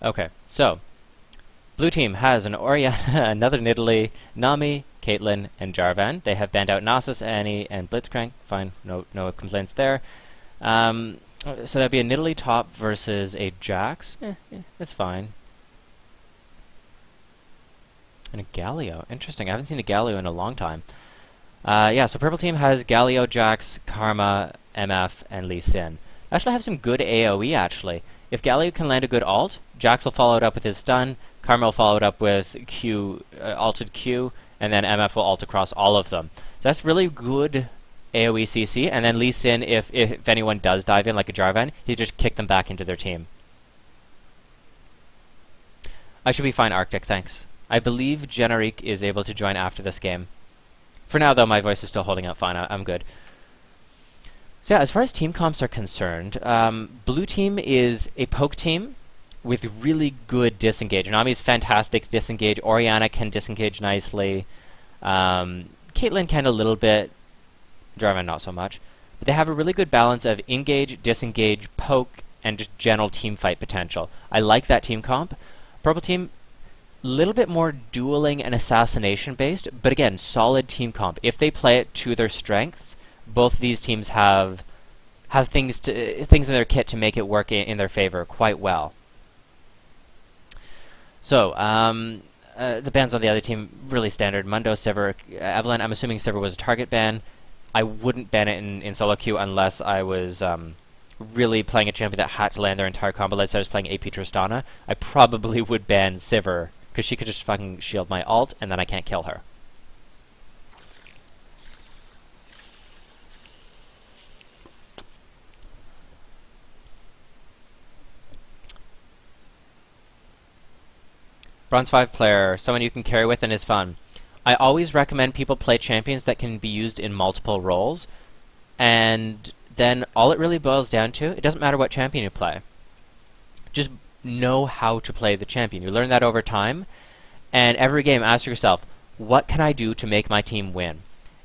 Okay, so blue team has an Orianna, another Nidalee, Nami, Caitlyn, and Jarvan. They have banned out Nasus, Annie, and Blitzcrank. Fine, no complaints there. So that'd be a Nidalee top versus a Jax. That's fine. And a Galio. Interesting. I haven't seen a Galio in a long time. Yeah, so purple team has Galio, Jax, Karma, MF, and Lee Sin. Actually, I have some good AoE, actually. If Galio can land a good ult, Jax will follow it up with his stun, Karma will follow it up with Q, ulted Q, and then MF will ult across all of them. So that's really good AoE CC, and then Lee Sin, if anyone does dive in, like a Jarvan, he just kick them back into their team. I should be fine, Arctic, thanks. I believe Generique is able to join after this game. For now, though, my voice is still holding up fine. I'm good. So yeah, as far as team comps are concerned, blue team is a poke team with really good disengage. Nami's fantastic disengage. Orianna can disengage nicely. Caitlyn can a little bit. Jarvan not so much. But they have a really good balance of engage, disengage, poke, and just general team fight potential. I like that team comp. Purple team, a little bit more dueling and assassination based, but again, solid team comp. If they play it to their strengths, both these teams have things in their kit to make it work in their favor quite well. So, the bans on the other team, really standard. Mundo, Sivir, Evelynn. I'm assuming Sivir was a target ban. I wouldn't ban it in solo queue unless I was really playing a champion that had to land their entire combo. Let's say I was playing AP Tristana. I probably would ban Sivir, because she could just fucking shield my ult, and then I can't kill her. Bronze 5 player, someone you can carry with and is fun. I always recommend people play champions that can be used in multiple roles, and then all it really boils down to, it doesn't matter what champion you play. Just know how to play the champion. You learn that over time, and every game ask yourself, what can I do to make my team win?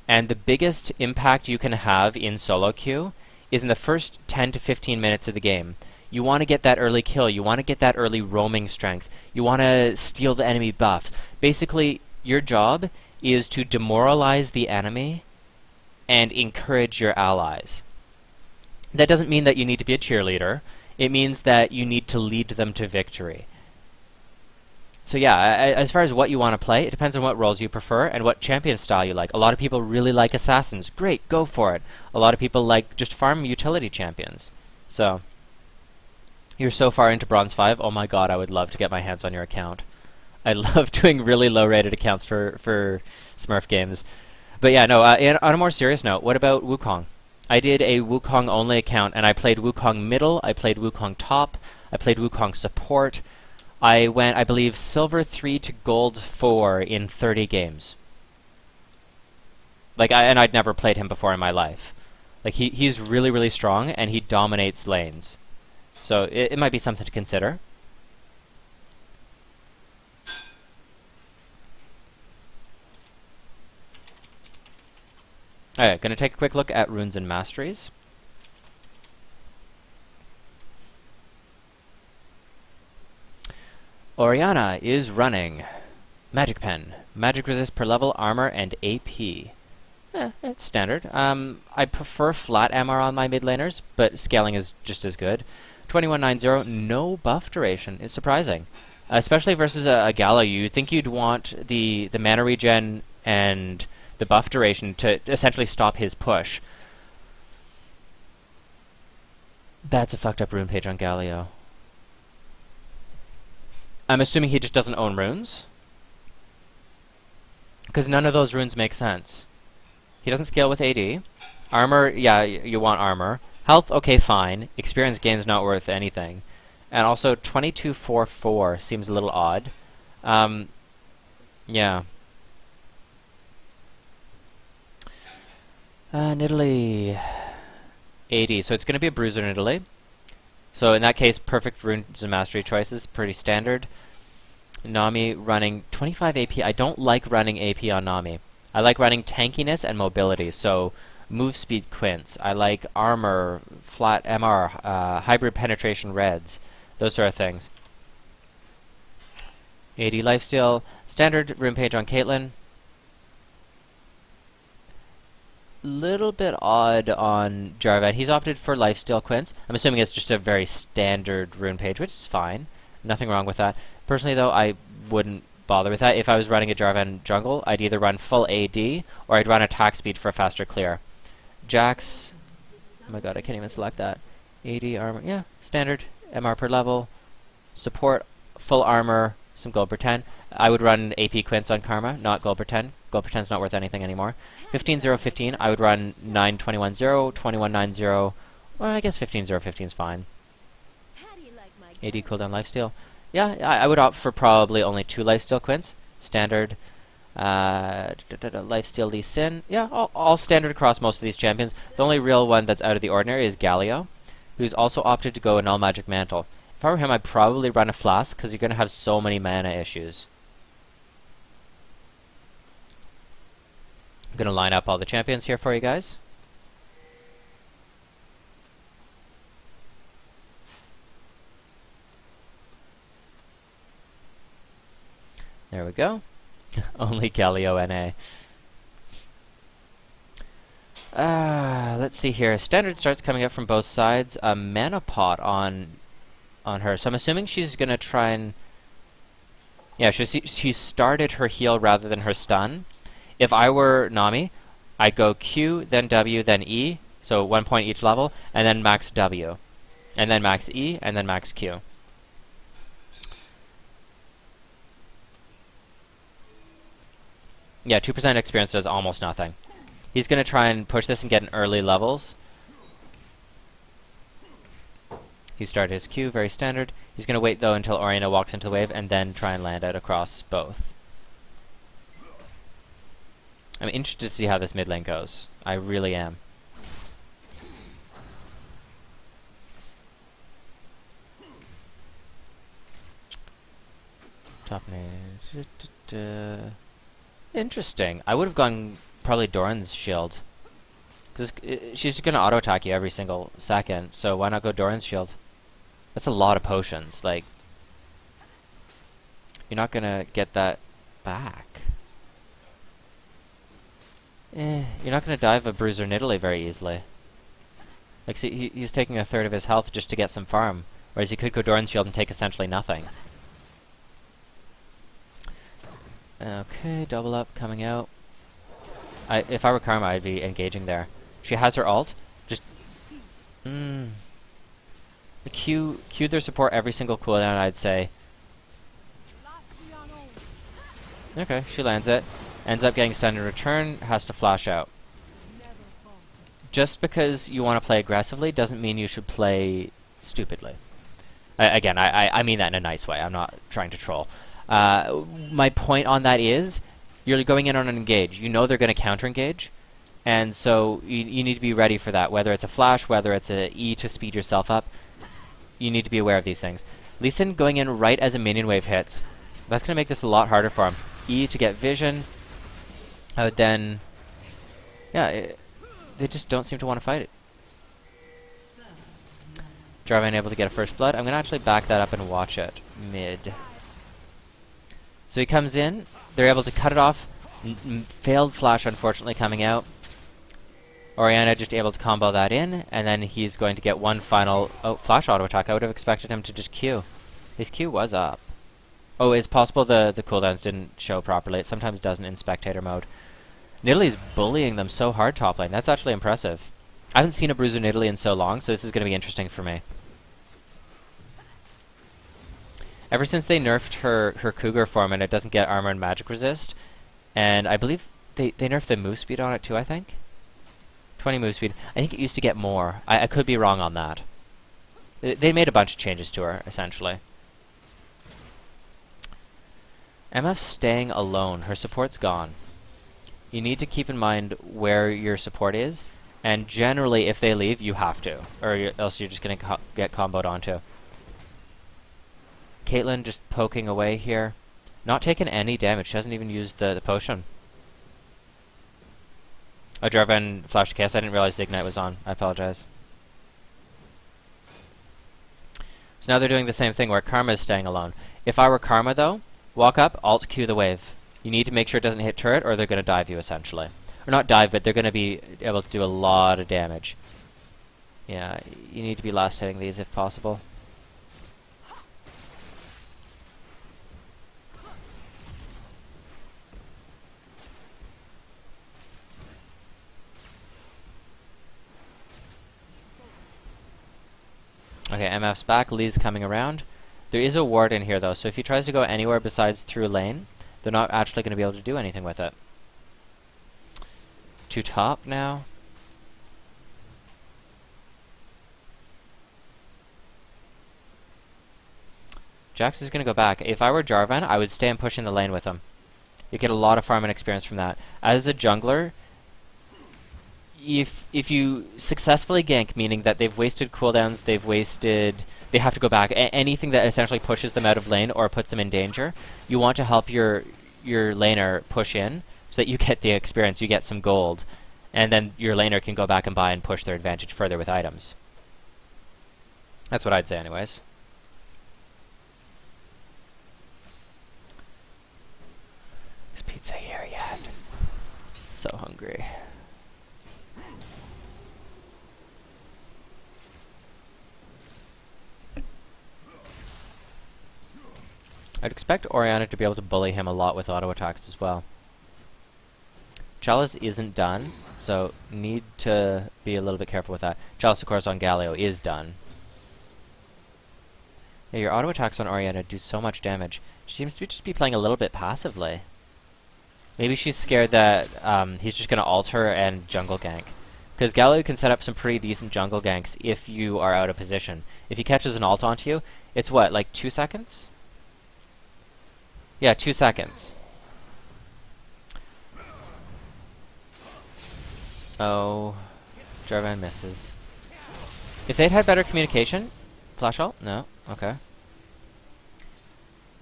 And the biggest impact you can have in solo queue is in the first 10 to 15 minutes of the game. You want to get that early kill. You want to get that early roaming strength. You want to steal the enemy buffs. Basically, your job is to demoralize the enemy and encourage your allies. That doesn't mean that you need to be a cheerleader. It means that you need to lead them to victory. So yeah, as far as what you want to play, it depends on what roles you prefer and what champion style you like. A lot of people really like assassins. Great, go for it. A lot of people like just farm utility champions. So you're so far into Bronze 5, oh my god, I would love to get my hands on your account. I love doing really low-rated accounts for Smurf games. But yeah, no, on a more serious note, what about Wukong? I did a Wukong-only account, and I played Wukong middle, I played Wukong top, I played Wukong support. I went, I believe, silver 3 to gold 4 in 30 games. And I'd never played him before in my life. Like, he's really, really strong, and he dominates lanes. So it might be something to consider. Alright, gonna take a quick look at runes and masteries. Orianna is running Magic Pen. Magic resist per level, armor, and AP. It's standard. I prefer flat MR on my mid laners, but scaling is just as good. 2190, no buff duration. It's surprising. Especially versus a Galio. You'd think you'd want the mana regen and the buff duration to essentially stop his push. That's a fucked up rune page on Galio. I'm assuming he just doesn't own runes? Because none of those runes make sense. He doesn't scale with AD. Armor, yeah, you want armor. Health, okay, fine. Experience gain's not worth anything. And also, 2244 seems a little odd. Yeah. Nidalee. AD. So it's going to be a bruiser Nidalee. So in that case, perfect runes and mastery choices, pretty standard. Nami running 25 AP. I don't like running AP on Nami. I like running tankiness and mobility. So move speed quints. I like armor, flat MR, hybrid penetration reds, those sort of things. AD lifesteal. Standard rune page on Caitlyn. Little bit odd on Jarvan. He's opted for lifesteal Quince. I'm assuming it's just a very standard rune page, which is fine. Nothing wrong with that. Personally, though, I wouldn't bother with that. If I was running a Jarvan jungle, I'd either run full AD or I'd run attack speed for a faster clear. Jax, oh my god, I can't even select that. AD armor, yeah, standard, MR per level. Support, full armor, some gold per 10. I would run AP Quince on Karma, not gold per 10. Gold per 10's not worth anything anymore. 15-0-15, I would run 9-21-0, 21-9-0, well, I guess 15-0-15's fine. AD cooldown lifesteal. Yeah, I would opt for probably only 2 lifesteal Quince. Standard, lifesteal Lee Sin. Yeah, all standard across most of these champions. The only real one that's out of the ordinary is Galio, who's also opted to go a Null Magic Mantle. If I were him, I'd probably run a Flask, because you're going to have so many mana issues. I'm going to line up all the champions here for you guys. There we go. Only Galio NA. Let's see here. Standard starts coming up from both sides. A mana pot on her. So I'm assuming she's going to try and... Yeah, she started her heal rather than her stun. If I were Nami, I'd go Q, then W, then E. So 1 point each level. And then max W. And then max E, and then max Q. Yeah, 2% experience does almost nothing. He's going to try and push this and get in early levels. He started his Q, very standard. He's going to wait, though, until Orianna walks into the wave and then try and land it across both. I'm interested to see how this mid lane goes. I really am. Top lane. Interesting. I would have gone probably Doran's shield. Because she's going to auto-attack you every single second, so why not go Doran's shield? That's a lot of potions. Like, you're not going to get that back. You're not going to dive a Bruiser Nidalee very easily. Like, see, he's taking a third of his health just to get some farm, whereas he could go Doran's shield and take essentially nothing. Okay, double up coming out. If I were Karma, I'd be engaging there. She has her ult. Just... Q their support every single cooldown, I'd say. Okay, she lands it. Ends up getting stunned in return, has to flash out. Just because you want to play aggressively doesn't mean you should play stupidly. Again, I mean that in a nice way. I'm not trying to troll. My point on that is, you're going in on an engage. You know they're going to counter-engage, and so you need to be ready for that. Whether it's a flash, whether it's a E to speed yourself up, you need to be aware of these things. Lee Sin going in right as a minion wave hits. That's going to make this a lot harder for him. E to get vision. Then... Yeah, they just don't seem to want to fight it. Jarvan able to get a first blood. I'm going to actually back that up and watch it. Mid. So he comes in. They're able to cut it off. Failed flash, unfortunately, coming out. Orianna just able to combo that in, and then he's going to get one final... Oh, flash auto attack. I would have expected him to just Q. His Q was up. Oh, it's possible the cooldowns didn't show properly. It sometimes doesn't in spectator mode. Nidalee's bullying them so hard top lane. That's actually impressive. I haven't seen a Bruiser Nidalee in so long, so this is going to be interesting for me. Ever since they nerfed her Cougar form and it doesn't get armor and magic resist, and I believe they nerfed the move speed on it too, I think? 20 move speed. I think it used to get more. I could be wrong on that. They made a bunch of changes to her, essentially. MF's staying alone. Her support's gone. You need to keep in mind where your support is, and generally if they leave, you have to, or else you're just going to get comboed onto. Caitlyn just poking away here. Not taking any damage. She hasn't even used the potion. Oh, Jarvan flashed chaos. I didn't realize the ignite was on. I apologize. So now they're doing the same thing where Karma is staying alone. If I were Karma, though, Walk up, alt Q the wave. You need to make sure it doesn't hit turret or they're going to dive you essentially. Or not dive, but they're going to be able to do a lot of damage. Yeah, you need to be last hitting these if possible. Okay, MF's back, Lee's coming around. There is a ward in here though, so if he tries to go anywhere besides through lane, they're not actually going to be able to do anything with it. To top now. Jax is going to go back. If I were Jarvan, I would stay and push in the lane with him. You get a lot of farming experience from that. As a jungler, if you successfully gank, meaning that they've wasted cooldowns, they have to go back, anything that essentially pushes them out of lane or puts them in danger, you want to help your laner push in so that you get the experience, you get some gold, and then your laner can go back and buy and push their advantage further with items. That's what I'd say anyways. Is pizza here yet? So hungry. I'd expect Orianna to be able to bully him a lot with auto attacks as well. Chalice isn't done, so need to be a little bit careful with that. Chalice, of course, on Galio is done. Yeah, your auto attacks on Orianna do so much damage. She seems to just be playing a little bit passively. Maybe she's scared that he's just going to ult her and jungle gank. Because Galio can set up some pretty decent jungle ganks if you are out of position. If he catches an ult onto you, it's what, like 2 seconds? Yeah, 2 seconds. Oh, Jarvan misses. If they'd had better communication... Flash ult? No? Okay.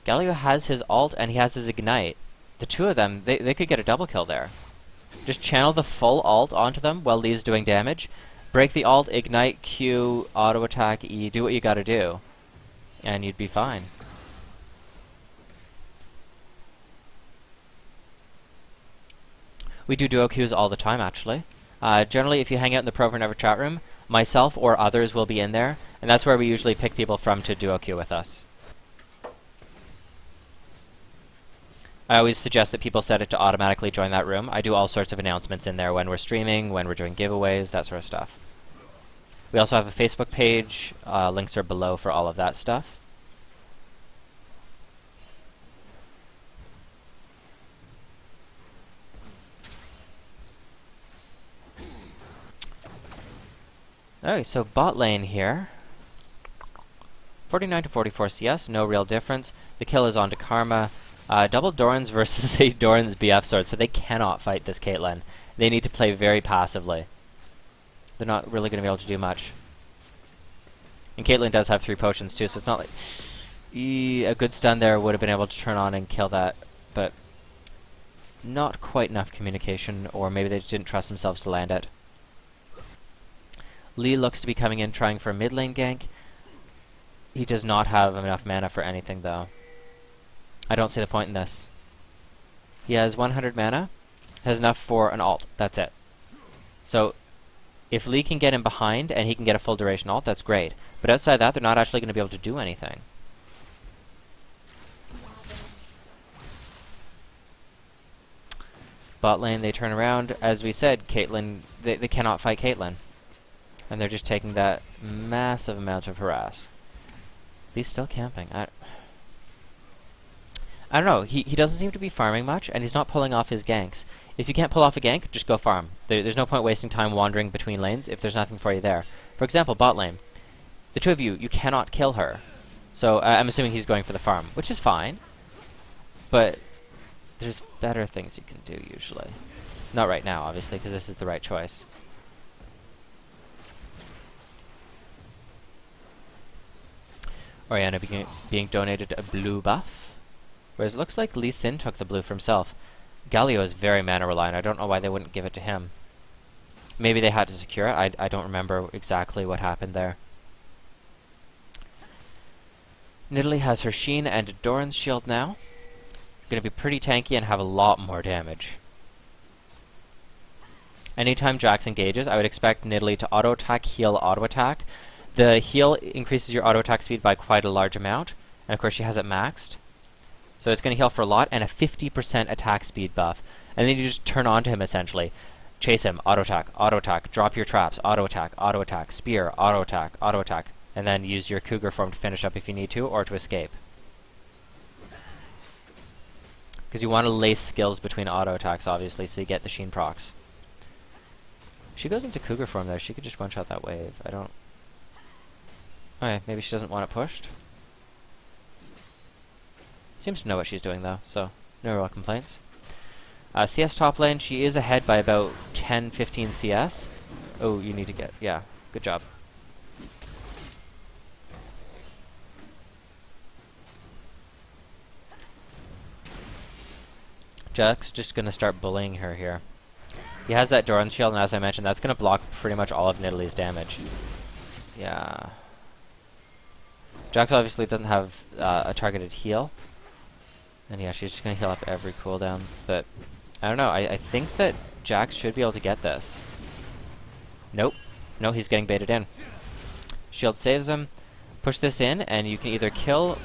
Galio has his ult and he has his ignite. The two of them, they could get a double kill there. Just channel the full ult onto them while Lee's doing damage. Break the ult, ignite, Q, auto attack, E, do what you gotta do. And you'd be fine. We do duo queues all the time, actually. Generally, if you hang out in the Pro Never chat room, myself or others will be in there, and that's where we usually pick people from to duo queue with us. I always suggest that people set it to automatically join that room. I do all sorts of announcements in there when we're streaming, when we're doing giveaways, that sort of stuff. We also have a Facebook page. Links are below for all of that stuff. Okay, so bot lane here. 49 to 44 CS, no real difference. The kill is on to Karma. Double Doran's versus a Doran's BF sword, so they cannot fight this Caitlyn. They need to play very passively. They're not really going to be able to do much. And Caitlyn does have 3 potions too, so it's not like... a good stun there would have been able to turn on and kill that, but not quite enough communication, or maybe they just didn't trust themselves to land it. Lee looks to be coming in trying for a mid lane gank. He does not have enough mana for anything though. I don't see the point in this. He has 100 mana, has enough for an ult, that's it. So, if Lee can get him behind and he can get a full duration ult, that's great. But outside that, they're not actually going to be able to do anything. Bot lane, they turn around. As we said, Caitlyn, they cannot fight Caitlyn. And they're just taking that massive amount of harass. He's still camping. I don't know. He doesn't seem to be farming much, and he's not pulling off his ganks. If you can't pull off a gank, just go farm. There's no point wasting time wandering between lanes if there's nothing for you there. For example, bot lane. The two of you cannot kill her. So I'm assuming he's going for the farm, which is fine. But there's better things you can do usually. Not right now, obviously, because this is the right choice. Orianna being donated a blue buff. Whereas it looks like Lee Sin took the blue for himself. Galio is very mana reliant. I don't know why they wouldn't give it to him. Maybe they had to secure it. I don't remember exactly what happened there. Nidalee has her Sheen and Doran's shield now. going to be pretty tanky and have a lot more damage. Anytime Jax engages, I would expect Nidalee to auto-attack, heal, auto-attack. The heal increases your auto-attack speed by quite a large amount, and of course she has it maxed. So it's going to heal for a lot, and a 50% attack speed buff. And then you just turn on to him, essentially. Chase him, auto-attack, drop your traps, auto-attack, spear, auto-attack, and then use your Cougar form to finish up if you need to, or to escape. Because you want to lace skills between auto-attacks, obviously, so you get the Sheen procs. She goes into Cougar form there. She could just one-shot that wave. I don't... Okay, maybe she doesn't want it pushed. Seems to know what she's doing, though, so no real complaints. CS top lane, she is ahead by about 10-15 CS. Oh, you need to get... Yeah, good job. Jack's just going to start bullying her here. He has that Doran shield, and as I mentioned, that's going to block pretty much all of Nidalee's damage. Yeah. Jax obviously doesn't have a targeted heal. And yeah, she's just going to heal up every cooldown. But, I don't know, I think that Jax should be able to get this. Nope. No, he's getting baited in. Shield saves him. Push this in, and you can either kill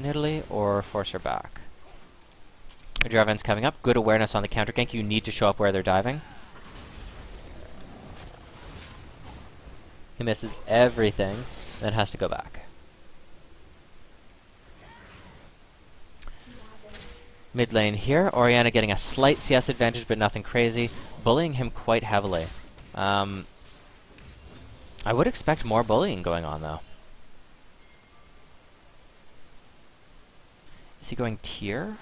Nidalee or force her back. Jarvan's coming up. Good awareness on the counter gank. You need to show up where they're diving. He misses everything, then has to go back. Mid lane here. Orianna getting a slight CS advantage, but nothing crazy. Bullying him quite heavily. I would expect more bullying going on, though. Is he going tier?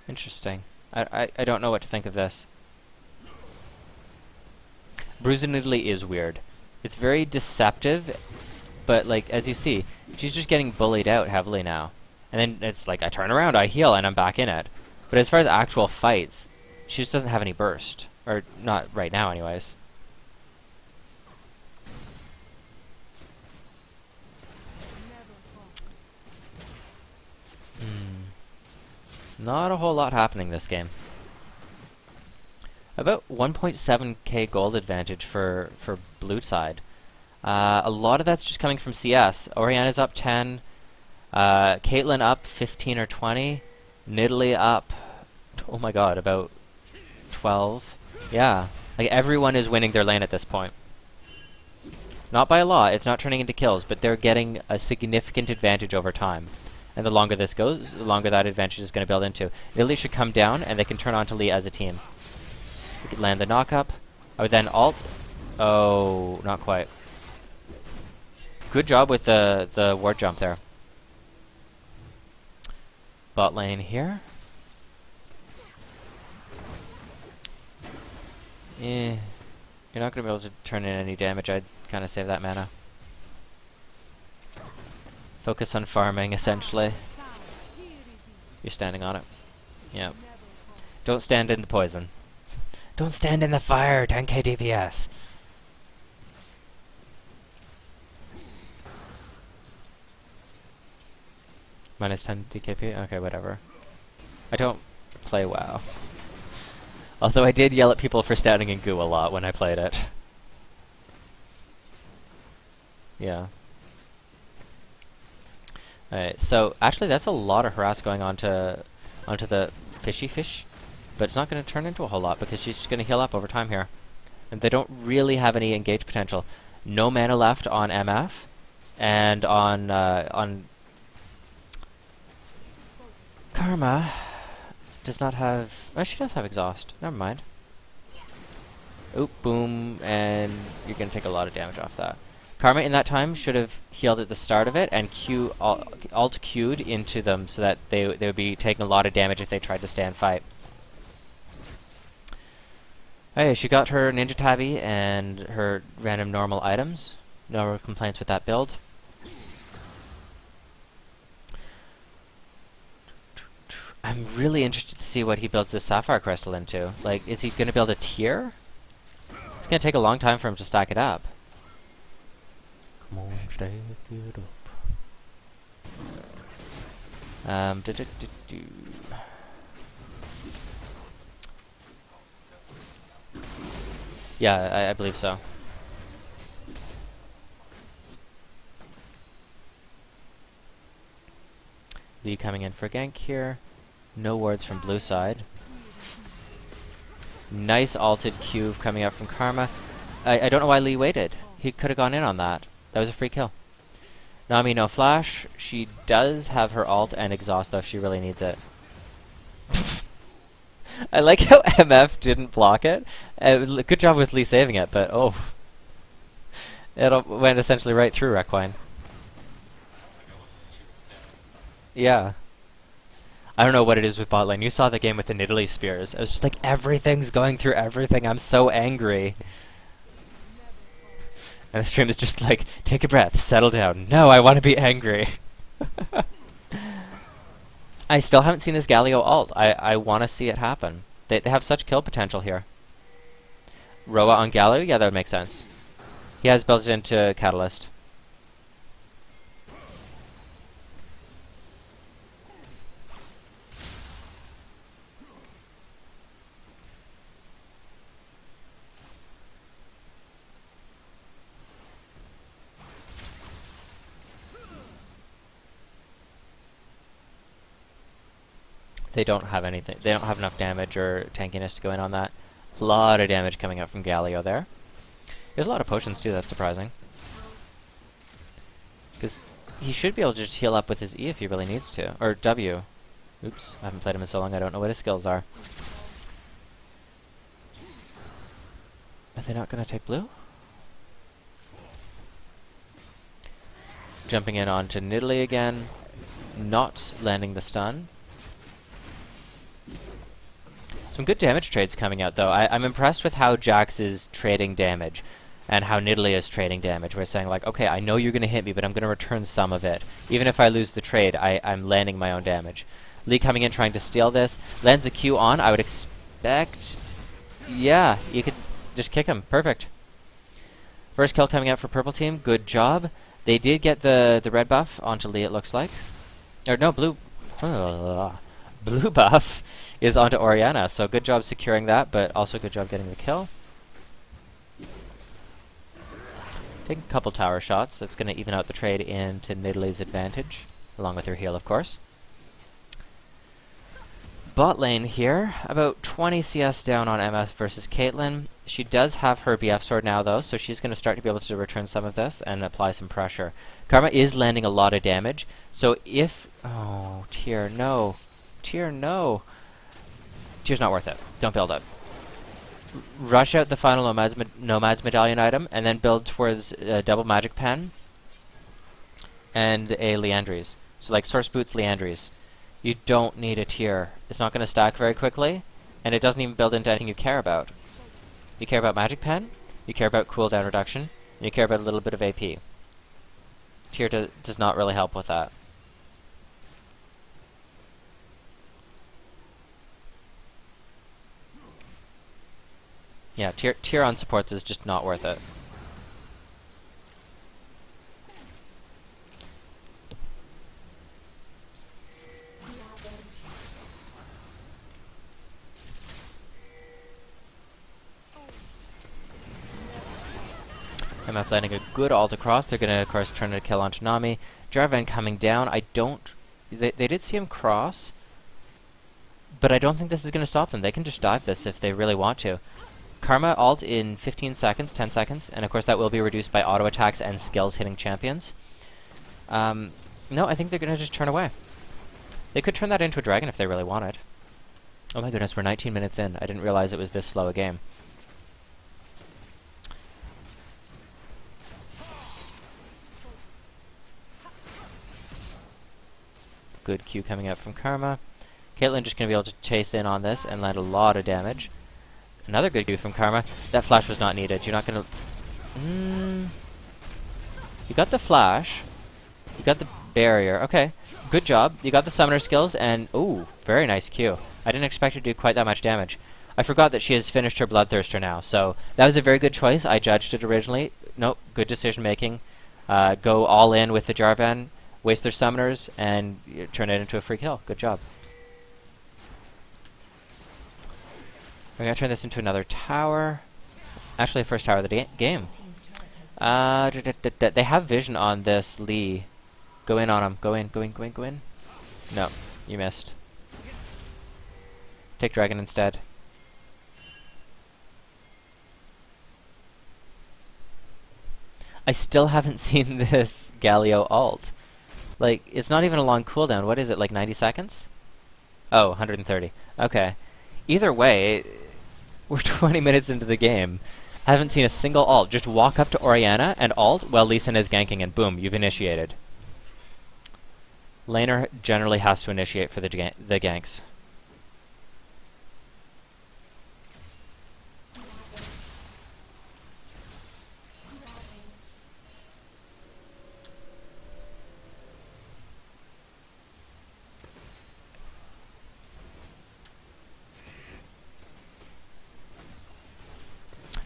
Interesting. I don't know what to think of this. Bruising Nidalee is weird. It's very deceptive, but like as you see, she's just getting bullied out heavily now. And then it's like I turn around, I heal, and I'm back in it. But as far as actual fights, she just doesn't have any burst. Or not right now anyways. Not a whole lot happening this game. About 1.7k gold advantage for blue side. A lot of that's just coming from CS. Orianna's up 10. Caitlyn up 15 or 20. Nidalee up, oh my god, about 12. Yeah, like everyone is winning their lane at this point. Not by a lot, it's not turning into kills, but they're getting a significant advantage over time. And the longer this goes, the longer that advantage is going to build into. Nidalee should come down, and they can turn on to Lee as a team. We could land the knock-up. I would then ult. Oh, not quite. Good job with the ward jump there. Bot lane here. You're not going to be able to turn in any damage. I'd kind of save that mana. Focus on farming, essentially. You're standing on it. Yeah. Don't stand in the poison. Don't stand in the fire, 10k DPS. Minus 10 DKP? Okay, whatever. I don't play WoW. Although I did yell at people for standing in goo a lot when I played it. Yeah. Alright, so actually that's a lot of harass going on onto the fishy fish. But it's not going to turn into a whole lot because she's just going to heal up over time here. And they don't really have any engage potential. No mana left on MF. And on Karma does not have... Oh, she does have exhaust. Never mind. Oop, boom, and you're going to take a lot of damage off that. Karma in that time should have healed at the start of it and alt Q'd into them so that they would be taking a lot of damage if they tried to stand fight. Hey, she got her Ninja Tabby and her random normal items. No complaints with that build. I'm really interested to see what he builds this Sapphire Crystal into. Like, is he going to build a tier? It's going to take a long time for him to stack it up. Come on, stack it Du- du- du- du. Yeah, I believe so. Lee coming in for gank here. No wards from blue side. Nice alted Q coming out from Karma. I don't know why Lee waited. He could have gone in on that. That was a free kill. Nami no flash. She does have her ult and exhaust though if she really needs it. I like how MF didn't block it. Good job with Lee saving it, but oh. It went essentially right through Requine. Yeah. I don't know what it is with bot lane. You saw the game with the Nidalee spears. I was just like, everything's going through everything. I'm so angry. And the stream is just like, take a breath, settle down. No, I want to be angry. I still haven't seen this Galio ult. I want to see it happen. They have such kill potential here. Roa on Galio? Yeah, that would make sense. He has built it into Catalyst. They don't have anything. They don't have enough damage or tankiness to go in on that. A lot of damage coming out from Galio there. There's a lot of potions too, that's surprising. Because he should be able to just heal up with his E if he really needs to. Or W. Oops, I haven't played him in so long, I don't know what his skills are. Are they not going to take blue? Jumping in onto Nidalee again. Not landing the stun. Some good damage trades coming out, though. I'm impressed with how Jax is trading damage, and how Nidalee is trading damage. We're saying, like, okay, I know you're going to hit me, but I'm going to return some of it. Even if I lose the trade, I'm landing my own damage. Lee coming in trying to steal this. Lands the Q on. I would expect... Yeah, you could just kick him. Perfect. First kill coming out for purple team. Good job. They did get the red buff onto Lee, it looks like. Or no, blue... blue buff is onto Orianna, so good job securing that, but also good job getting the kill. Taking a couple tower shots, that's going to even out the trade into Nidalee's advantage, along with her heal, of course. Bot lane here, about 20 CS down on MF versus Caitlyn. She does have her BF sword now, though, so she's going to start to be able to return some of this and apply some pressure. Karma is landing a lot of damage, so if... Oh, Tyr, no. Tyr, no. Tyr's not worth it. Don't build up. Rush out the final Nomad's Medallion item, and then build towards a double Magic Pen and a Liandry's. So like Source Boots, Liandry's. You don't need a Tyr. It's not going to stack very quickly, and it doesn't even build into anything you care about. You care about Magic Pen, you care about cooldown reduction, and you care about a little bit of AP. Tyr does not really help with that. Yeah, Tyr on supports is just not worth it. MF landing a good ult across. They're going to, of course, turn a kill onto Nami. Jarvan coming down. I don't... They did see him cross, but I don't think this is going to stop them. They can just dive this if they really want to. Karma ult in 15 seconds, 10 seconds, and of course that will be reduced by auto attacks and skills hitting champions. No, I think they're going to just turn away. They could turn that into a dragon if they really wanted. Oh my goodness, we're 19 minutes in. I didn't realize it was this slow a game. Good Q coming out from Karma. Caitlyn just going to be able to chase in on this and land a lot of damage. Another good Q from Karma. That flash was not needed. You're not going to... You got the flash. You got the barrier. Okay. Good job. You got the summoner skills and... Ooh, very nice Q. I didn't expect her to do quite that much damage. I forgot that she has finished her Bloodthirster now, so that was a very good choice. I judged it originally. Nope, good decision making. Go all in with the Jarvan. waste their summoners, and turn it into a free kill. Good job. We're going to turn this into another tower. Actually, first tower of the game. They have vision on this Lee. Go in on him. Go in, go in, go in, go in. No, you missed. Take dragon instead. I still haven't seen this Galio ult. Like, it's not even a long cooldown. What is it, like 90 seconds? Oh, 130. Okay. Either way, we're 20 minutes into the game. I haven't seen a single ult. Just walk up to Orianna and ult while Lee Sin is ganking, and boom, you've initiated. Laner generally has to initiate for the ganks.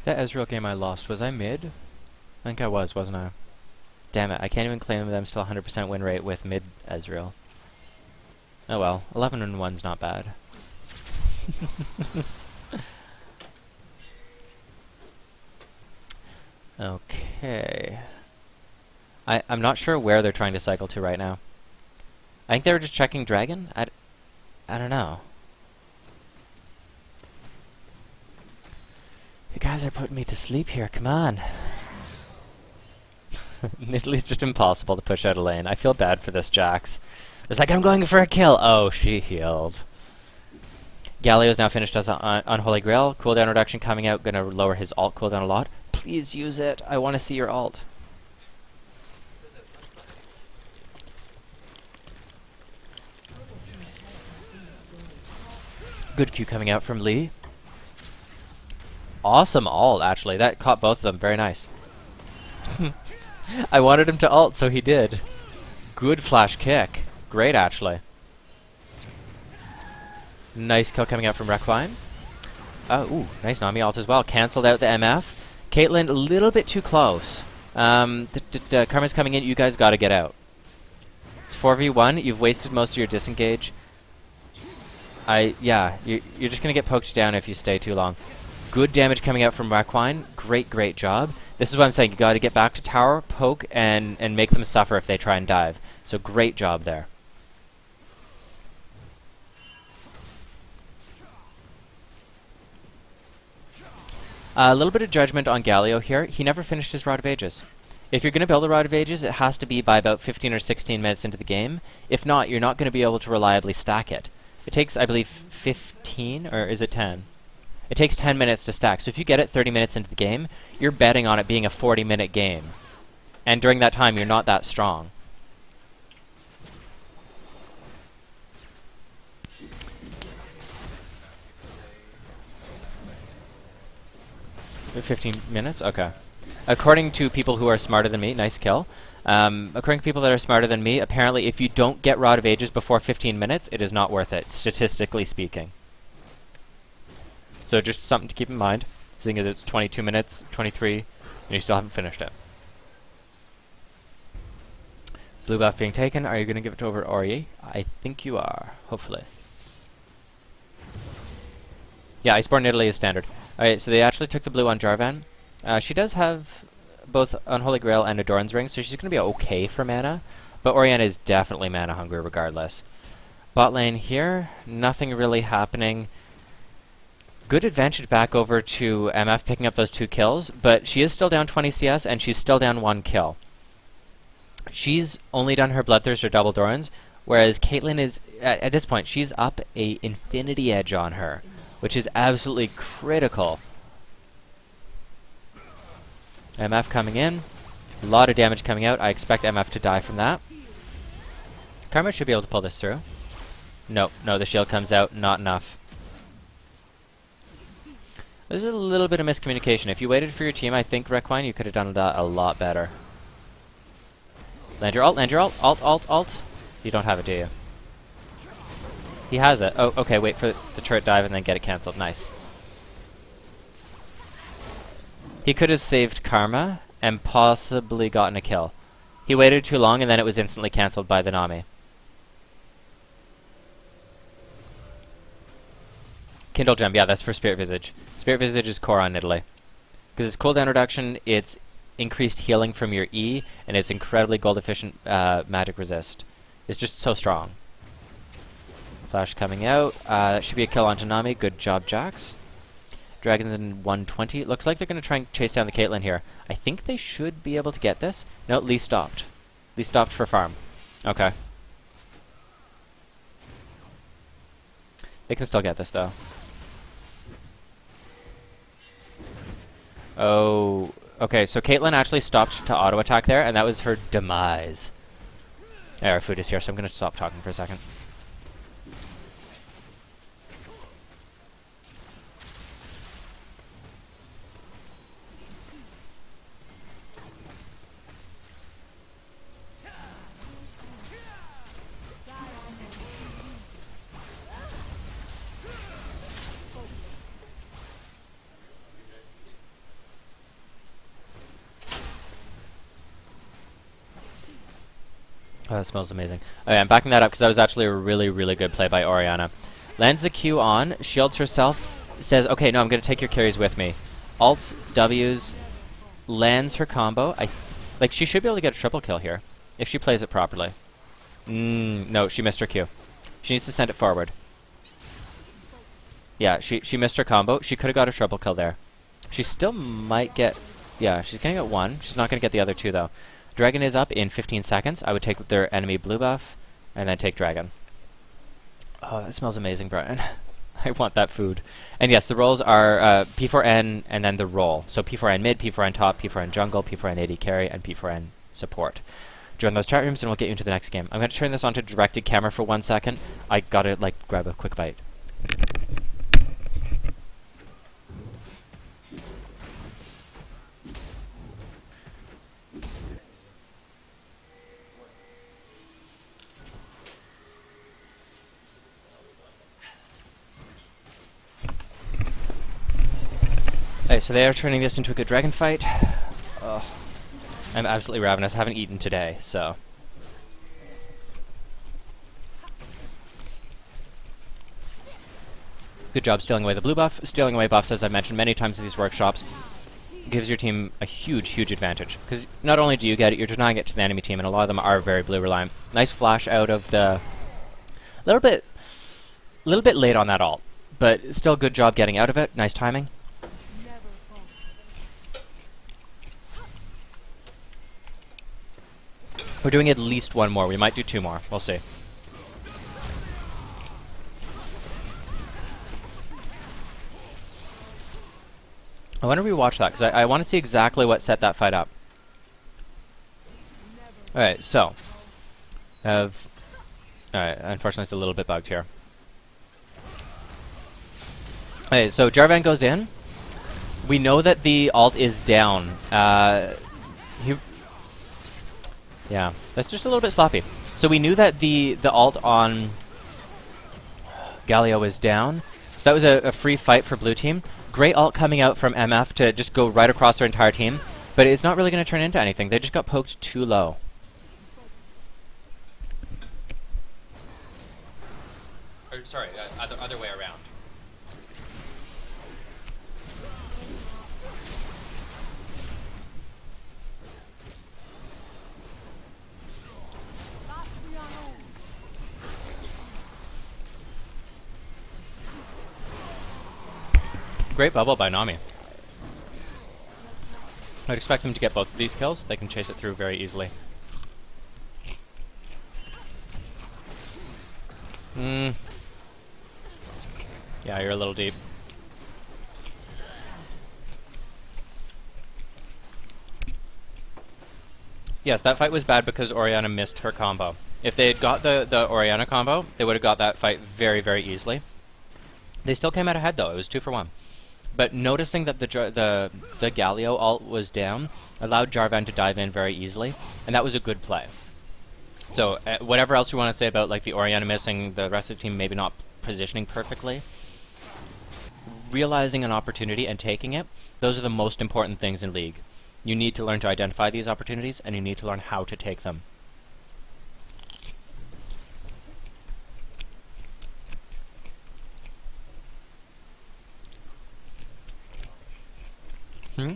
That Ezreal game I lost, was I mid? I think I was, wasn't I? Damn it, I can't even claim them still 100% win rate with mid Ezreal. Oh well, 11-1's not bad. Okay. I'm not sure where they're trying to cycle to right now. I think they were just checking dragon? I don't know. You guys are putting me to sleep here, come on. Italy's just impossible to push out a lane. I feel bad for this Jax. It's like, I'm going for a kill! Oh, she healed. Galio's now finished as Unholy Grail. Cooldown reduction coming out, gonna lower his ult cooldown a lot. Please use it, I want to see your ult. Good Q coming out from Lee. Awesome ult, actually. That caught both of them. Very nice. I wanted him to ult, so he did. Good flash kick. Great, actually. Nice kill coming out from Requiem. Ooh, nice Nami ult as well. Cancelled out the MF. Caitlyn, a little bit too close. Karma's coming in. You guys gotta get out. It's 4v1. You've wasted most of your disengage. Yeah, you're just gonna get poked down if you stay too long. Good damage coming out from Requiem. Great, great job. This is what I'm saying. You got to get back to tower, poke, and make them suffer if they try and dive. So great job there. A little bit of judgment on Galio here. He never finished his Rod of Ages. If you're going to build a Rod of Ages, it has to be by about 15 or 16 minutes into the game. If not, you're not going to be able to reliably stack it. It takes, I believe, 15, or is it 10? It takes 10 minutes to stack. So if you get it 30 minutes into the game, you're betting on it being a 40-minute game. And during that time, you're not that strong. "15 minutes? Okay. According to people who are smarter than me, nice kill. According to people that are smarter than me, apparently if you don't get Rod of Ages before 15 minutes, it is not worth it, statistically speaking. So just something to keep in mind, seeing as it's 22 minutes, 23, and you still haven't finished it. Blue buff being taken. Are you going to give it over Ori? I think you are, hopefully. Yeah, Iceborne Italy is standard. Alright, so they actually took the blue on Jarvan. She does have both Unholy Grail and a Doran's Ring, so she's going to be okay for mana. But Orianna is definitely mana hungry regardless. Bot lane here, nothing really happening. Good advantage back over to MF picking up those 2 kills, but she is still down 20 CS and she's still down 1 kill. She's only done her Bloodthirst or double Dorans, whereas Caitlyn is, at this point, she's up a Infinity Edge on her, which is absolutely critical. MF coming in, a lot of damage coming out. I expect MF to die from that. Karma should be able to pull this through. No, the shield comes out, not enough. This is a little bit of miscommunication. If you waited for your team, I think, Requiem, you could have done that a lot better. Land your ult, ult. You don't have it, do you? He has it. Oh, okay, wait for the turret dive and then get it cancelled. Nice. He could have saved Karma and possibly gotten a kill. He waited too long, and then it was instantly cancelled by the Nami. Kindle Gem, yeah, that's for Spirit Visage. Spirit Visage is core on Nidalee. Because it's cooldown reduction, it's increased healing from your E, and it's incredibly gold efficient magic resist. It's just so strong. Flash coming out. That should be a kill on Nami. Good job, Jax. Dragons in 120. Looks like they're going to try and chase down the Caitlyn here. I think they should be able to get this. No, Lee stopped. Lee stopped for farm. Okay. They can still get this, though. Oh, okay, so Caitlyn actually stopped to auto-attack there, and that was her demise. Our food is here, so I'm going to stop talking for a second. Oh, that smells amazing. Okay, I'm backing that up because that was actually a really, really good play by Orianna. Lands the Q on, shields herself, says, okay, no, I'm going to take your carries with me. Alts, Ws, lands her combo. Like, she should be able to get a triple kill here if she plays it properly. No, she missed her Q. She needs to send it forward. Yeah, she missed her combo. She could have got a triple kill there. She still might get... Yeah, she's going to get one. She's not going to get the other two, though. Dragon is up in 15 seconds. I would take their enemy blue buff, and then take Dragon. Oh, that smells amazing, Brian. I want that food. And yes, the roles are P4N and then the role. So P4N mid, P4N top, P4N jungle, P4N AD carry, and P4N support. Join those chat rooms, and we'll get you into the next game. I'm going to turn this on to directed camera for 1 second. I gotta, like, grab a quick bite. Okay, so they are turning this into a good dragon fight. Oh, I'm absolutely ravenous. I haven't eaten today, so... Good job stealing away the blue buff. Stealing away buffs, as I've mentioned many times in these workshops, gives your team a huge, huge advantage. Because not only do you get it, you're denying it to the enemy team, and a lot of them are very blue reliant. Nice flash out of the... Little bit late on that ult, but still good job getting out of it. Nice timing. We're doing at least one more. We might do two more. We'll see. I want to rewatch that, because I want to see exactly what set that fight up. Alright, so. Alright, unfortunately it's a little bit bugged here. Okay, so Jarvan goes in. We know that the ult is down. Yeah, that's just a little bit sloppy. So we knew that the ult on Galio was down. So that was a free fight for blue team. Great ult coming out from MF to just go right across their entire team. But it's not really going to turn into anything. They just got poked too low. Or, sorry, other way around. Great bubble by Nami. I'd expect them to get both of these kills. They can chase it through very easily. Yeah, you're a little deep. Yes, that fight was bad because Orianna missed her combo. If they had got the Orianna combo, they would have got that fight very, very easily. They still came out ahead, though. It was 2 for 1. But noticing that the Galio ult was down allowed Jarvan to dive in very easily, and that was a good play. So whatever else you want to say about like the Orianna missing, the rest of the team maybe not positioning perfectly, realizing an opportunity and taking it, those are the most important things in League. You need to learn to identify these opportunities, and you need to learn how to take them. Hmm?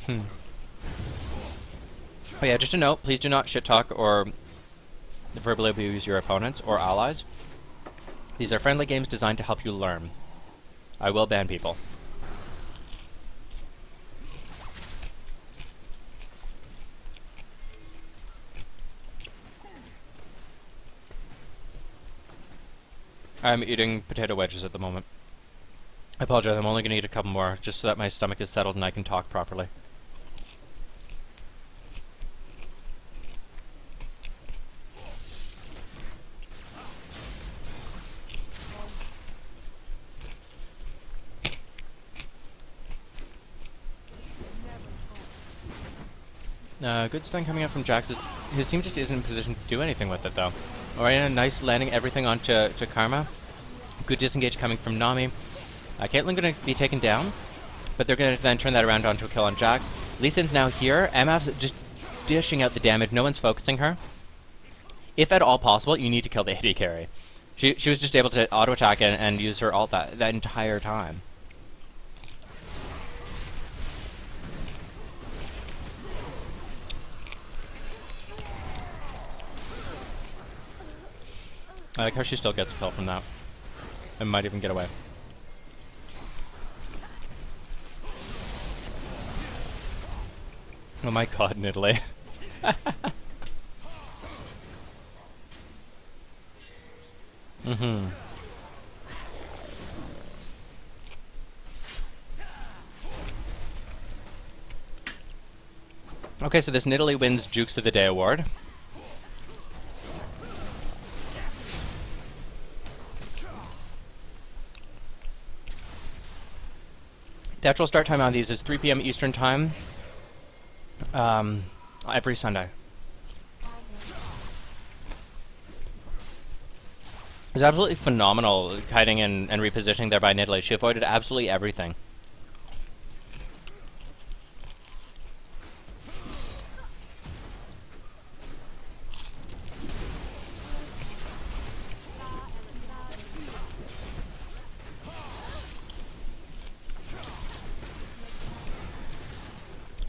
Hmm. Oh yeah, just a note, please do not shit talk or verbally abuse your opponents or allies. These are friendly games designed to help you learn. I will ban people. I'm eating potato wedges at the moment. I apologize, I'm only going to eat a couple more, just so that my stomach is settled and I can talk properly. Good stun coming up from Jax. His team just isn't in position to do anything with it, though. Orianna, nice landing everything onto Karma. Good disengage coming from Nami. Caitlyn going to be taken down, but they're going to then turn that around onto a kill on Jax. Lee Sin's now here. MF just dishing out the damage. No one's focusing her. If at all possible, you need to kill the AD carry. She was just able to auto-attack and use her ult that entire time. I like how she still gets a kill from that. And might even get away. Oh my god, Nidalee. Mm-hmm. Okay, so this Nidalee wins Jukes of the Day award. The actual start time on these is 3 p.m. Eastern Time. Every Sunday. It was absolutely phenomenal kiting and repositioning there by Nidalee. She avoided absolutely everything.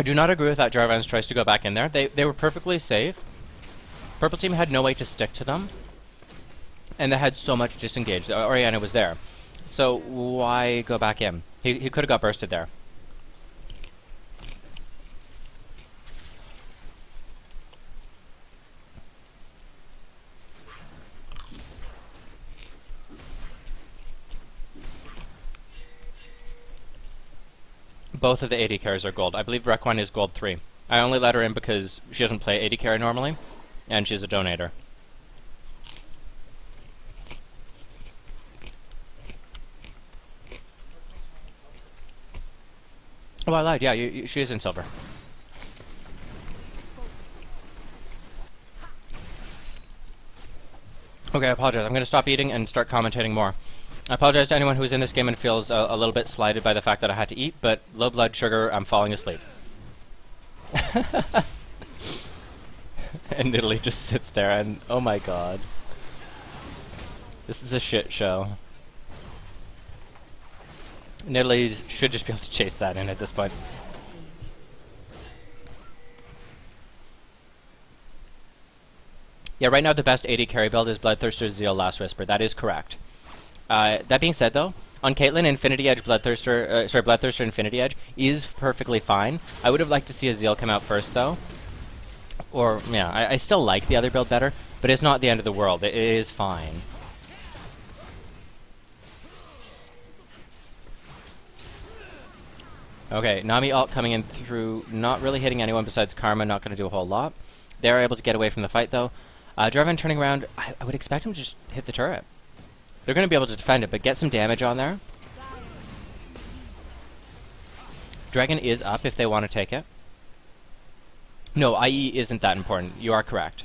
I do not agree with that Jarvan's choice to go back in there. They were perfectly safe. Purple team had no way to stick to them. And they had so much disengaged. Orianna was there. So why go back in? He could have got bursted there. Both of the AD carries are gold. I believe Requine is gold 3. I only let her in because she doesn't play AD carry normally, and she's a donator. Oh, I lied. Yeah, she is in silver. Okay, I apologize. I'm going to stop eating and start commentating more. I apologize to anyone who's in this game and feels a little bit slighted by the fact that I had to eat, but low blood sugar, I'm falling asleep. And Nidalee just sits there and, oh my god. This is a shit show. Nidalee should just be able to chase that in at this point. Yeah, right now the best AD carry build is Bloodthirster, Zeal, Last Whisper. That is correct. That being said, though, on Caitlyn, Infinity Edge, Bloodthirster, Infinity Edge is perfectly fine. I would have liked to see a Zeal come out first, though. Or, yeah, I still like the other build better, but it's not the end of the world. It is fine. Okay, Nami ult coming in through, not really hitting anyone besides Karma, not going to do a whole lot. They're able to get away from the fight, though. Jarvan turning around, I would expect him to just hit the turret. They're going to be able to defend it, but get some damage on there. Dragon is up if they want to take it. No, IE isn't that important. You are correct.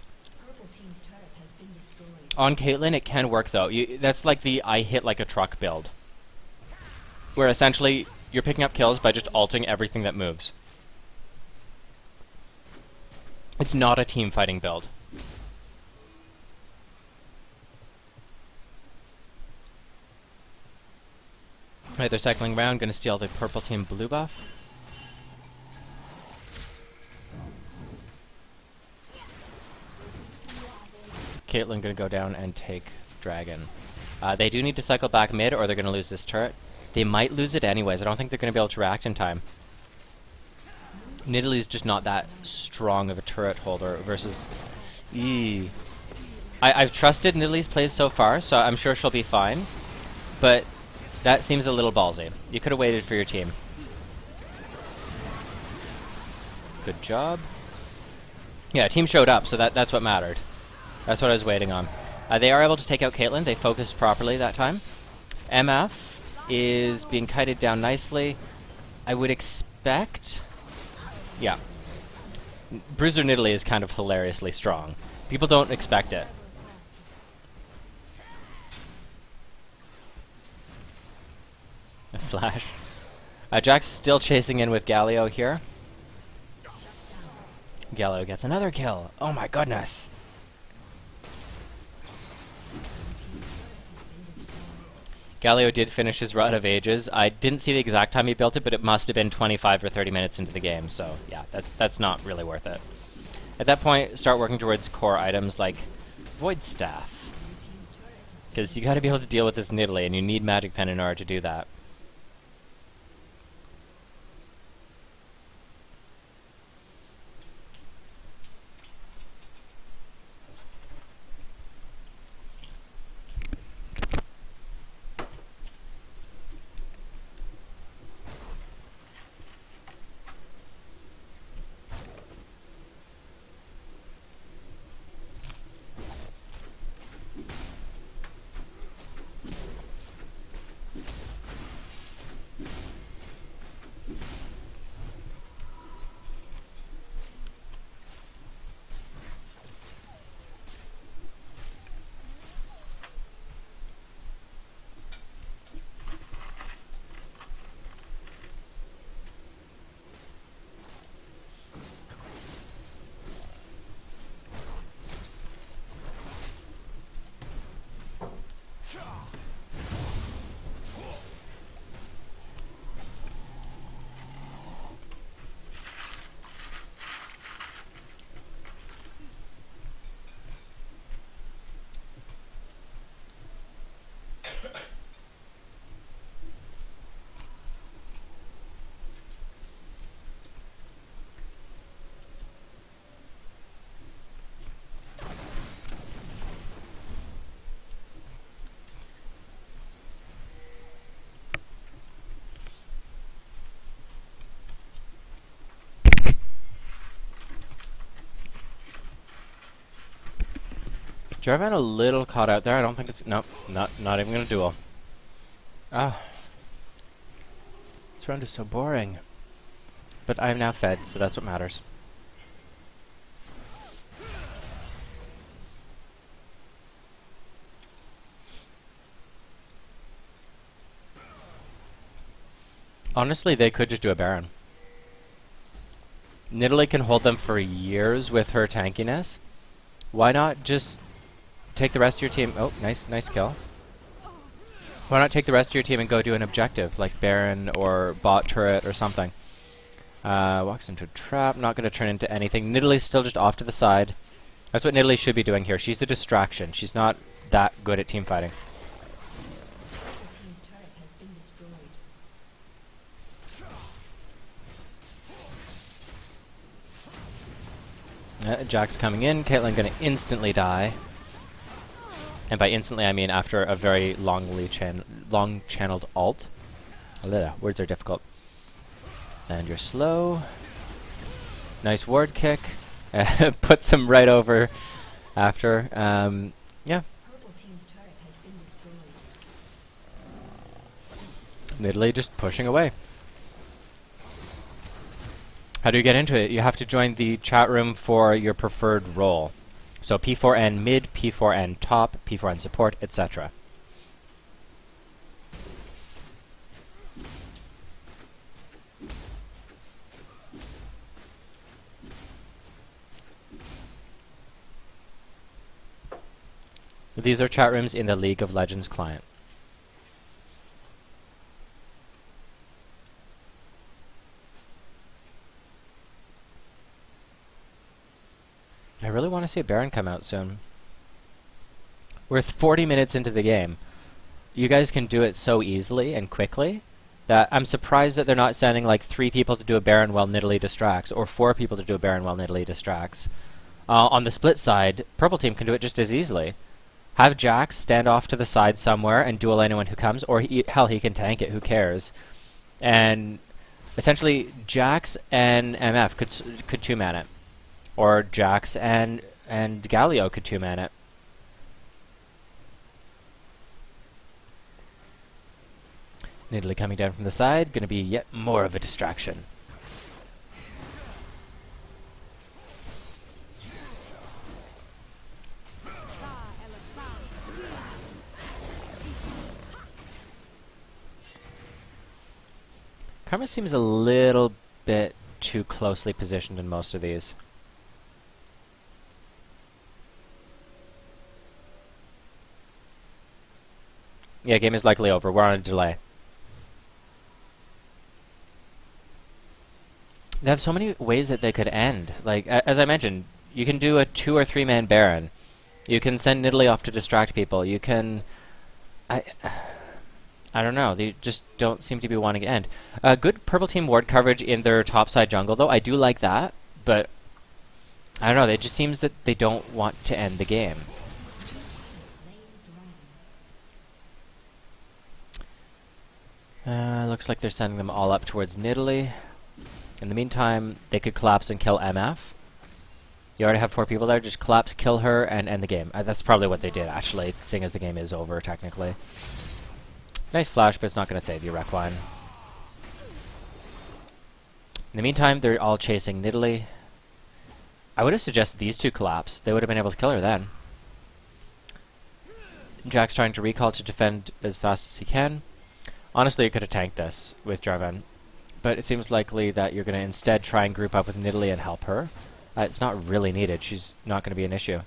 On Caitlyn, it can work, though. That's like the I hit like a truck build. Where essentially, you're picking up kills by just ulting everything that moves. It's not a team fighting build. Right, they're cycling around, gonna steal the purple team blue buff. Caitlyn gonna go down and take Dragon. They do need to cycle back mid or they're gonna lose this turret. They might lose it anyways. I don't think they're gonna be able to react in time. Nidalee's just not that strong of a turret holder versus... I've trusted Nidalee's plays so far, so I'm sure she'll be fine. But that seems a little ballsy. You could have waited for your team. Good job. Yeah, team showed up, so that's what mattered. That's what I was waiting on. They are able to take out Caitlyn. They focused properly that time. MF is being kited down nicely. I would expect... Yeah. Bruiser Nidalee is kind of hilariously strong. People don't expect it. A flash. Jack's still chasing in with Galio here. Galio gets another kill. Oh my goodness. Galio did finish his Rod of Ages. I didn't see the exact time he built it, but it must have been 25 or 30 minutes into the game, so yeah, that's not really worth it. At that point, start working towards core items like Void Staff. Because you gotta be able to deal with this Nidalee, and you need Magic Pen in order to do that. Jarvan a little caught out there. I don't think it's... Nope, not even gonna duel. Ah. This round is so boring. But I am now fed, so that's what matters. Honestly, they could just do a Baron. Nidalee can hold them for years with her tankiness. Why not just take the rest of your team... Oh, nice kill. Why not take the rest of your team and go do an objective, like Baron or bot turret or something? Walks into a trap, not going to turn into anything. Nidalee's still just off to the side. That's what Nidalee should be doing here. She's a distraction. She's not that good at team fighting. Jack's coming in. Caitlyn going to instantly die. And by instantly, I mean after a very long-channeled ult. Words are difficult. And you're slow. Nice ward kick. Puts him right over after. Yeah. Nidalee just pushing away. How do you get into it? You have to join the chat room for your preferred role. So P4N mid, P4N top, P4N support, etc. These are chat rooms in the League of Legends client. I really want to see a Baron come out soon. We're 40 minutes into the game. You guys can do it so easily and quickly that I'm surprised that they're not sending like 3 people to do a Baron while Nidalee distracts, or 4 people to do a Baron while Nidalee distracts. On the split side, purple team can do it just as easily. Have Jax stand off to the side somewhere and duel anyone who comes, or hell, he can tank it, who cares? And essentially, Jax and MF could 2-man it. Or Jax and Galio could 2-man it. Nidalee coming down from the side, gonna be yet more of a distraction. Karma seems a little bit too closely positioned in most of these. Yeah, game is likely over. We're on a delay. They have so many ways that they could end. Like, as I mentioned, you can do a 2 or 3-man Baron. You can send Nidalee off to distract people. You can... I don't know. They just don't seem to be wanting to end. Good purple team ward coverage in their topside jungle, though. I do like that, but... I don't know. It just seems that they don't want to end the game. Looks like they're sending them all up towards Nidalee. In the meantime, they could collapse and kill MF. You already have 4 people there. Just collapse, kill her, and end the game. That's probably what they did, actually, seeing as the game is over, technically. Nice flash, but it's not going to save you, Requine. In the meantime, they're all chasing Nidalee. I would have suggested these 2 collapse. They would have been able to kill her then. Jack's trying to recall to defend as fast as he can. Honestly, you could have tanked this with Jarvan, but it seems likely that you're going to instead try and group up with Nidalee and help her. It's not really needed. She's not going to be an issue.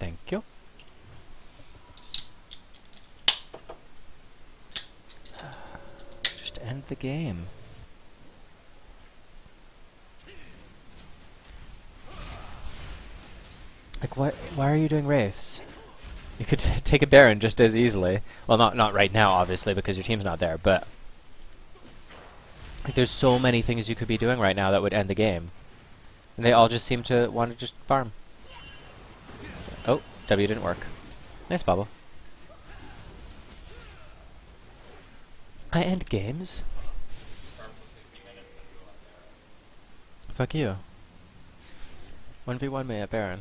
Thank you. Just end the game. Like, why are you doing Wraiths? You could take a Baron just as easily. Well, not right now, obviously, because your team's not there, but... Like, there's so many things you could be doing right now that would end the game. And they all just seem to want to just farm. Oh, W didn't work. Nice bubble. I end games? Fuck you. 1v1 me at Baron.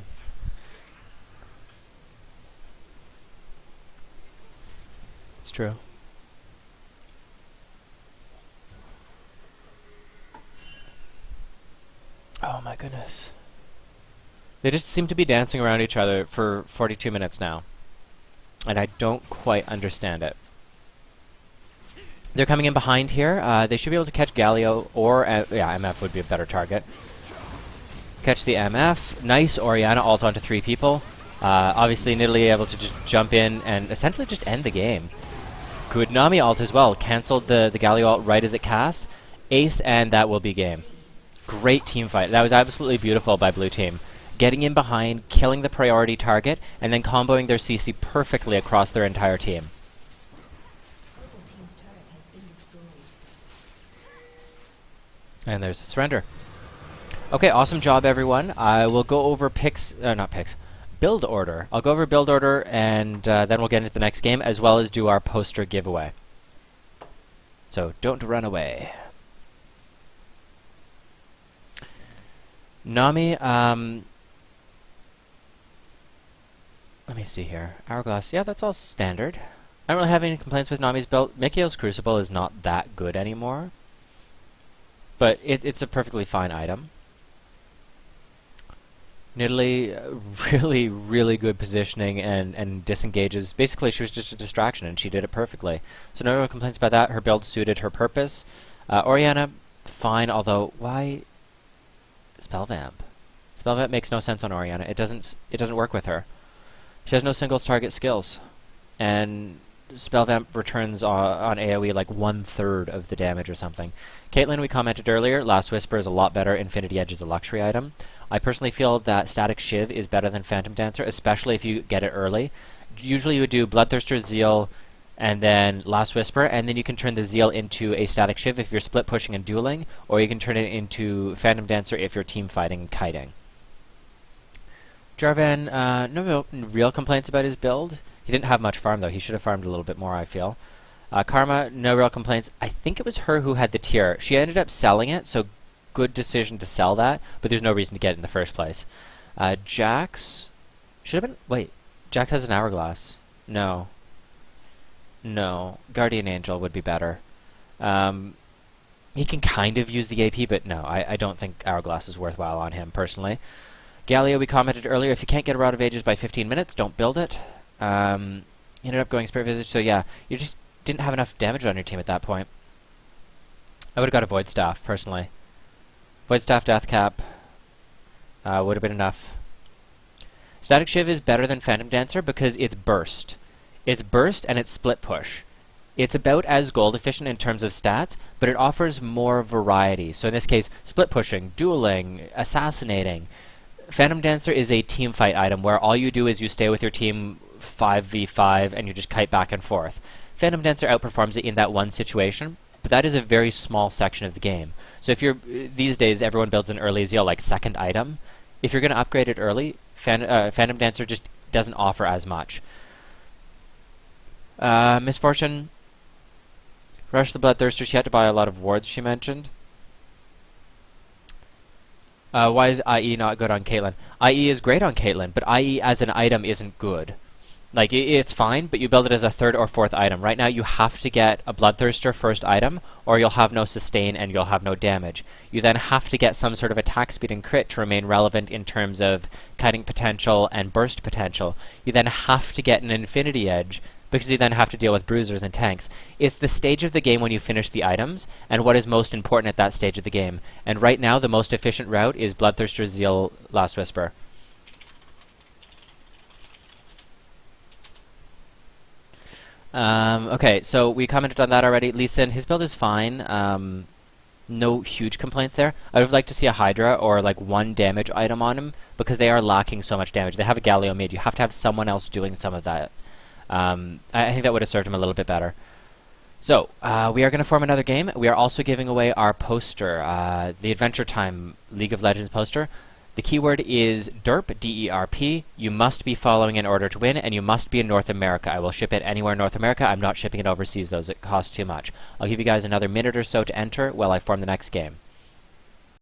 It's true. Oh my goodness. They just seem to be dancing around each other for 42 minutes now. And I don't quite understand it. They're coming in behind here. They should be able to catch Galio or... yeah, MF would be a better target. Catch the MF. Nice Orianna ult onto 3 people. Obviously, Nidalee able to just jump in and essentially just end the game. Good Nami ult as well. Cancelled the Galio ult right as it cast. Ace, and that will be game. Great team fight. That was absolutely beautiful by blue team. Getting in behind, killing the priority target, and then comboing their CC perfectly across their entire team. And there's the surrender. Okay, awesome job, everyone. I will go over build order. I'll go over build order, and then we'll get into the next game, as well as do our poster giveaway. So, don't run away. Nami, let me see here. Hourglass, yeah, that's all standard. I don't really have any complaints with Nami's build. Mikhail's Crucible is not that good anymore, but it's a perfectly fine item. Nidalee, really, really good positioning and disengages. Basically, she was just a distraction, and she did it perfectly. So no real complaints about that. Her build suited her purpose. Orianna, fine, although why Spellvamp? Spellvamp makes no sense on Orianna. It doesn't work with her. She has no singles target skills, and Spellvamp returns on AoE like 1/3 of the damage or something. Caitlyn, we commented earlier, Last Whisper is a lot better. Infinity Edge is a luxury item. I personally feel that Static Shiv is better than Phantom Dancer, especially if you get it early. Usually you would do Bloodthirster, Zeal, and then Last Whisper, and then you can turn the Zeal into a Static Shiv if you're split pushing and dueling, or you can turn it into Phantom Dancer if you're team fighting and kiting. Jarvan, no real complaints about his build. He didn't have much farm, though. He should have farmed a little bit more, I feel. Karma, no real complaints. I think it was her who had the tier. She ended up selling it, so good decision to sell that, but there's no reason to get it in the first place. Jax should have been... Wait, Jax has an Hourglass. No. No. Guardian Angel would be better. He can kind of use the AP, but no, I don't think Hourglass is worthwhile on him, personally. Galio, we commented earlier, if you can't get a Rod of Ages by 15 minutes, don't build it. He ended up going Spirit Visage, so yeah, you just didn't have enough damage on your team at that point. I would have got a Void Staff, personally. Void Staff, Death Cap would have been enough. Static Shiv is better than Phantom Dancer because it's burst. It's burst and it's split push. It's about as gold efficient in terms of stats, but it offers more variety. So in this case, split pushing, dueling, assassinating. Phantom Dancer is a team fight item where all you do is you stay with your team 5v5 and you just kite back and forth. Phantom Dancer outperforms it in that one situation, but that is a very small section of the game. So if you're these days everyone builds an early Zeal like second item. If you're going to upgrade it early, Phantom Dancer just doesn't offer as much. Misfortune, Rush the Bloodthirster, she had to buy a lot of wards, she mentioned. Why is IE not good on Caitlyn? IE is great on Caitlyn, but IE as an item isn't good. Like, it's fine, but you build it as a third or fourth item. Right now, you have to get a Bloodthirster first item, or you'll have no sustain and you'll have no damage. You then have to get some sort of attack speed and crit to remain relevant in terms of kiting potential and burst potential. You then have to get an Infinity Edge, because you then have to deal with bruisers and tanks. It's the stage of the game when you finish the items, and what is most important at that stage of the game. And right now, the most efficient route is Bloodthirster, Zeal, Last Whisper. Okay, so we commented on that already. Lee Sin, his build is fine. No huge complaints there. I would have liked to see a Hydra or like one damage item on him, because they are lacking so much damage. They have a Galio mid. You have to have someone else doing some of that. I think that would have served him a little bit better. So, we are going to form another game. We are also giving away our poster, the Adventure Time League of Legends poster. The keyword is DERP, D-E-R-P. You must be following in order to win, and you must be in North America. I will ship it anywhere in North America. I'm not shipping it overseas, though. It costs too much. I'll give you guys another minute or so to enter while I form the next game.